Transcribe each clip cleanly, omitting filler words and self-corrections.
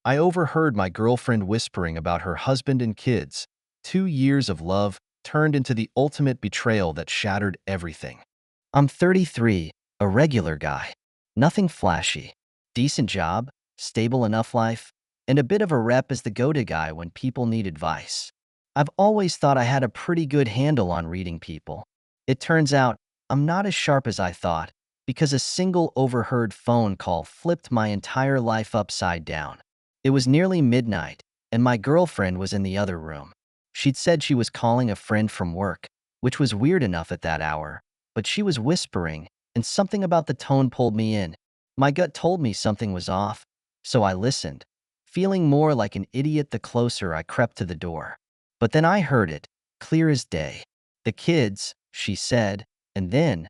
I overheard my girlfriend whispering about her husband and kids. 2 years of love turned into the ultimate betrayal that shattered everything. I'm 33, a regular guy. Nothing flashy. Decent job, stable enough life, and a bit of a rep as the go-to guy when people need advice. I've always thought I had a pretty good handle on reading people. It turns out I'm not as sharp as I thought because a single overheard phone call flipped my entire life upside down. It was nearly midnight, and my girlfriend was in the other room. She'd said she was calling a friend from work, which was weird enough at that hour, but she was whispering, and something about the tone pulled me in. My gut told me something was off, so I listened, feeling more like an idiot the closer I crept to the door. But then I heard it, clear as day. "The kids," she said, and then,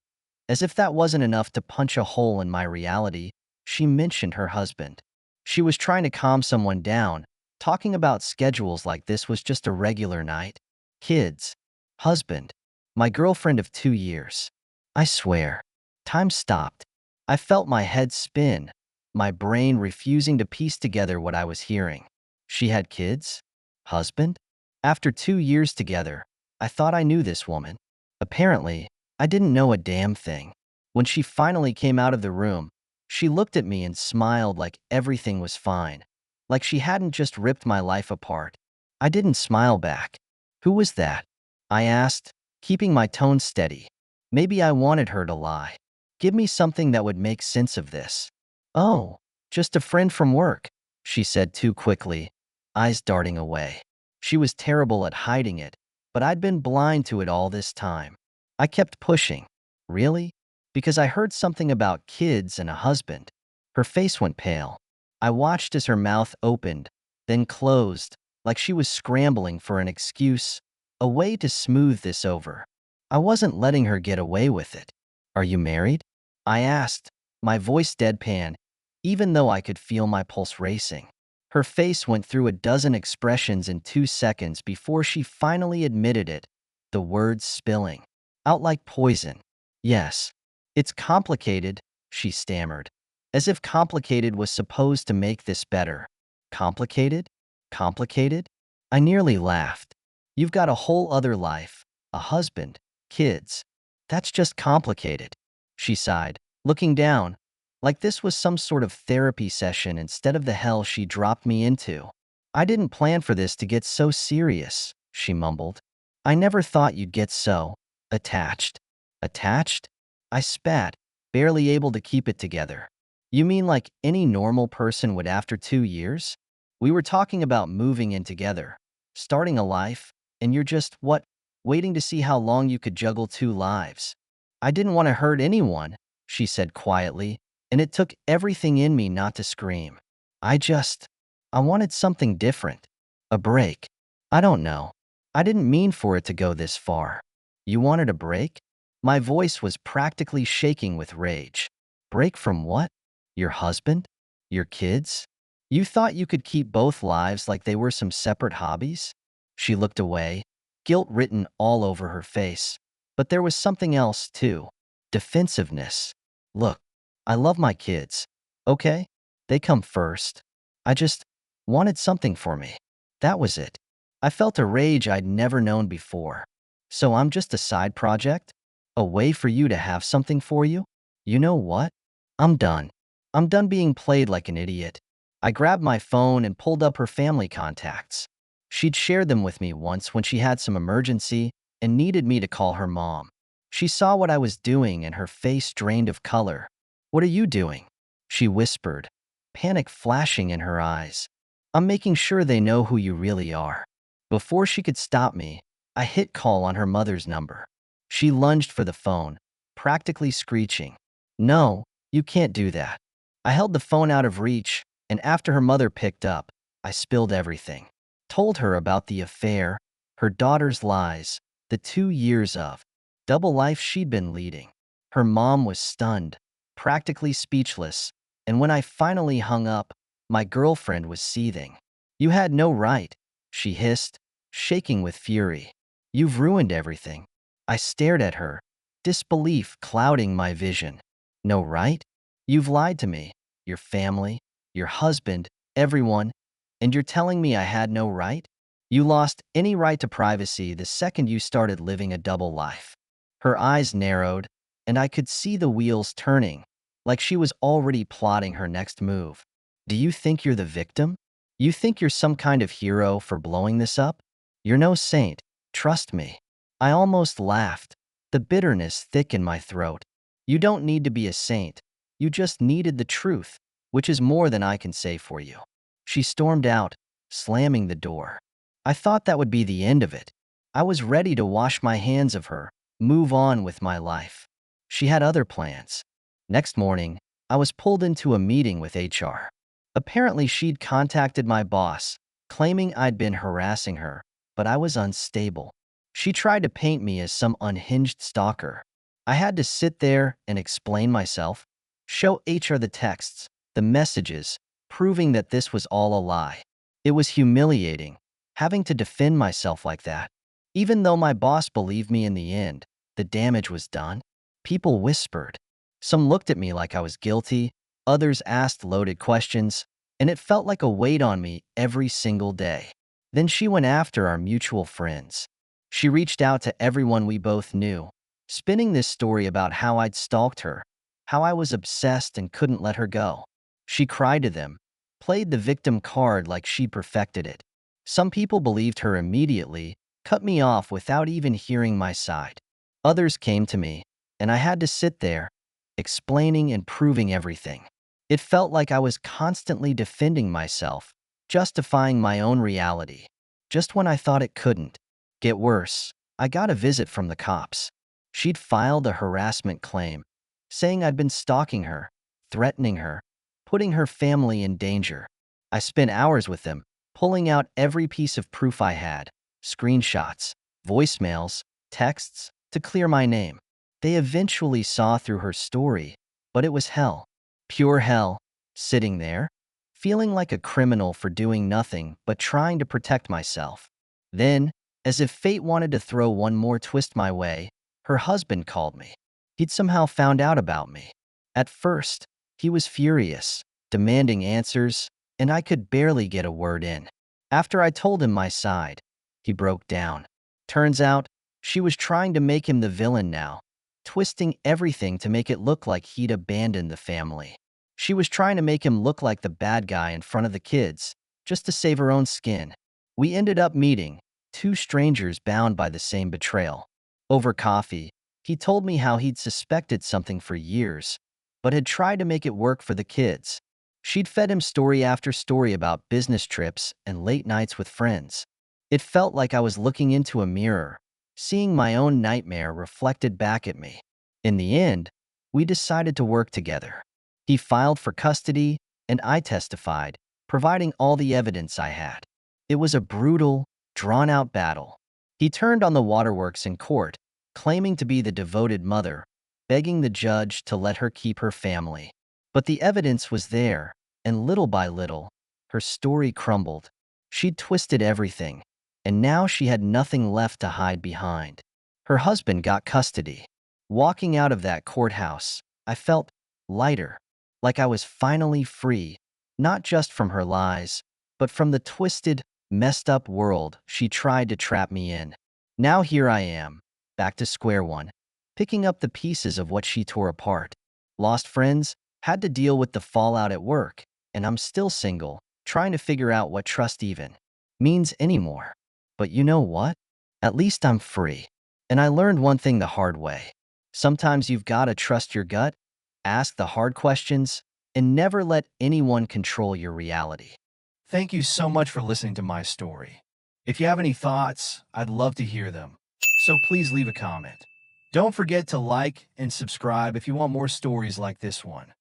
as if that wasn't enough to punch a hole in my reality, she mentioned her husband. She was trying to calm someone down, talking about schedules like this was just a regular night. Kids. Husband. My girlfriend of 2 years. I swear. Time stopped. I felt my head spin, my brain refusing to piece together what I was hearing. She had kids? Husband? After 2 years together, I thought I knew this woman. Apparently, I didn't know a damn thing. When she finally came out of the room, she looked at me and smiled like everything was fine, like she hadn't just ripped my life apart. I didn't smile back. "Who was that?" I asked, keeping my tone steady. Maybe I wanted her to lie. "Give me something that would make sense of this." "Oh, just a friend from work," she said too quickly, eyes darting away. She was terrible at hiding it, but I'd been blind to it all this time. I kept pushing. "Really?" Because I heard something about kids and a husband. Her face went pale. I watched as her mouth opened, then closed, like she was scrambling for an excuse, a way to smooth this over. I wasn't letting her get away with it. "Are you married?" I asked, my voice deadpan, even though I could feel my pulse racing. Her face went through a dozen expressions in 2 seconds before she finally admitted it, the words spilling out like poison. "Yes. It's complicated," she stammered, as if complicated was supposed to make this better. "Complicated? Complicated?" I nearly laughed. "You've got a whole other life, a husband, kids. That's just complicated," she sighed, looking down, like this was some sort of therapy session instead of the hell she dropped me into. "I didn't plan for this to get so serious," she mumbled. "I never thought you'd get so attached." "Attached?" I spat, barely able to keep it together. "You mean like any normal person would after 2 years? We were talking about moving in together, starting a life, and you're just, what, waiting to see how long you could juggle two lives." "I didn't want to hurt anyone," she said quietly, and it took everything in me not to scream. I wanted something different. A break. I don't know. I didn't mean for it to go this far." "You wanted a break?" My voice was practically shaking with rage. "Break from what? Your husband? Your kids? You thought you could keep both lives like they were some separate hobbies?" She looked away, guilt written all over her face. But there was something else, too. Defensiveness. "Look, I love my kids. Okay? They come first. I just wanted something for me. That was it." I felt a rage I'd never known before. "So I'm just a side project? A way for you to have something for you? You know what? I'm done. I'm done being played like an idiot." I grabbed my phone and pulled up her family contacts. She'd shared them with me once when she had some emergency and needed me to call her mom. She saw what I was doing and her face drained of color. "What are you doing?" she whispered, panic flashing in her eyes. "I'm making sure they know who you really are." Before she could stop me, I hit call on her mother's number. She lunged for the phone, practically screeching. "No, you can't do that." I held the phone out of reach, and after her mother picked up, I spilled everything. Told her about the affair, her daughter's lies, the 2 years of double life she'd been leading. Her mom was stunned, practically speechless, and when I finally hung up, my girlfriend was seething. "You had no right," she hissed, shaking with fury. "You've ruined everything." I stared at her, disbelief clouding my vision. "No right? You've lied to me, your family, your husband, everyone, And you're telling me I had no right? You lost any right to privacy the second you started living a double life. Her eyes narrowed, and I could see the wheels turning, like she was already plotting her next move. Do you think you're the victim? You think you're some kind of hero for blowing this up? You're no saint, trust me. I almost laughed, the bitterness thick in my throat. You don't need to be a saint. You just needed the truth, which is more than I can say for you. She stormed out, slamming the door. I thought that would be the end of it. I was ready to wash my hands of her, move on with my life. She had other plans. Next morning, I was pulled into a meeting with HR. Apparently, she'd contacted my boss, claiming I'd been harassing her, but I was unstable. She tried to paint me as some unhinged stalker. I had to sit there and explain myself, show HR the texts, the messages, proving that this was all a lie. It was humiliating, having to defend myself like that. Even though my boss believed me in the end, the damage was done. People whispered. Some looked at me like I was guilty, others asked loaded questions, and it felt like a weight on me every single day. Then she went after our mutual friends. She reached out to everyone we both knew, spinning this story about how I'd stalked her, how I was obsessed and couldn't let her go. She cried to them, played the victim card like she perfected it. Some people believed her immediately, cut me off without even hearing my side. Others came to me, and I had to sit there, explaining and proving everything. It felt like I was constantly defending myself, justifying my own reality, just when I thought it couldn't. Get worse, I got a visit from the cops. She'd filed a harassment claim, saying I'd been stalking her, threatening her, putting her family in danger. I spent hours with them, pulling out every piece of proof I had, screenshots, voicemails, texts, to clear my name. They eventually saw through her story, but it was hell. Pure hell, sitting there, feeling like a criminal for doing nothing but trying to protect myself. Then, as if fate wanted to throw one more twist my way, her husband called me. He'd somehow found out about me. At first, he was furious, demanding answers, and I could barely get a word in. After I told him my side, he broke down. Turns out, she was trying to make him the villain now, twisting everything to make it look like he'd abandoned the family. She was trying to make him look like the bad guy in front of the kids, just to save her own skin. We ended up meeting, two strangers bound by the same betrayal. Over coffee, he told me how he'd suspected something for years, but had tried to make it work for the kids. She'd fed him story after story about business trips and late nights with friends. It felt like I was looking into a mirror, seeing my own nightmare reflected back at me. In the end, we decided to work together. He filed for custody, and I testified, providing all the evidence I had. It was a brutal, drawn-out battle. He turned on the waterworks in court, claiming to be the devoted mother, begging the judge to let her keep her family. But the evidence was there, and little by little, her story crumbled. She'd twisted everything, and now she had nothing left to hide behind. Her husband got custody. Walking out of that courthouse, I felt lighter, like I was finally free, not just from her lies, but from the twisted, messed up world she tried to trap me in. Now here I am, back to square one, picking up the pieces of what she tore apart. Lost friends, had to deal with the fallout at work, and I'm still single, trying to figure out what trust even means anymore. But you know what? At least I'm free. And I learned one thing the hard way. Sometimes you've got to trust your gut, ask the hard questions, and never let anyone control your reality. Thank you so much for listening to my story. If you have any thoughts, I'd love to hear them. So please leave a comment. Don't forget to like and subscribe if you want more stories like this one.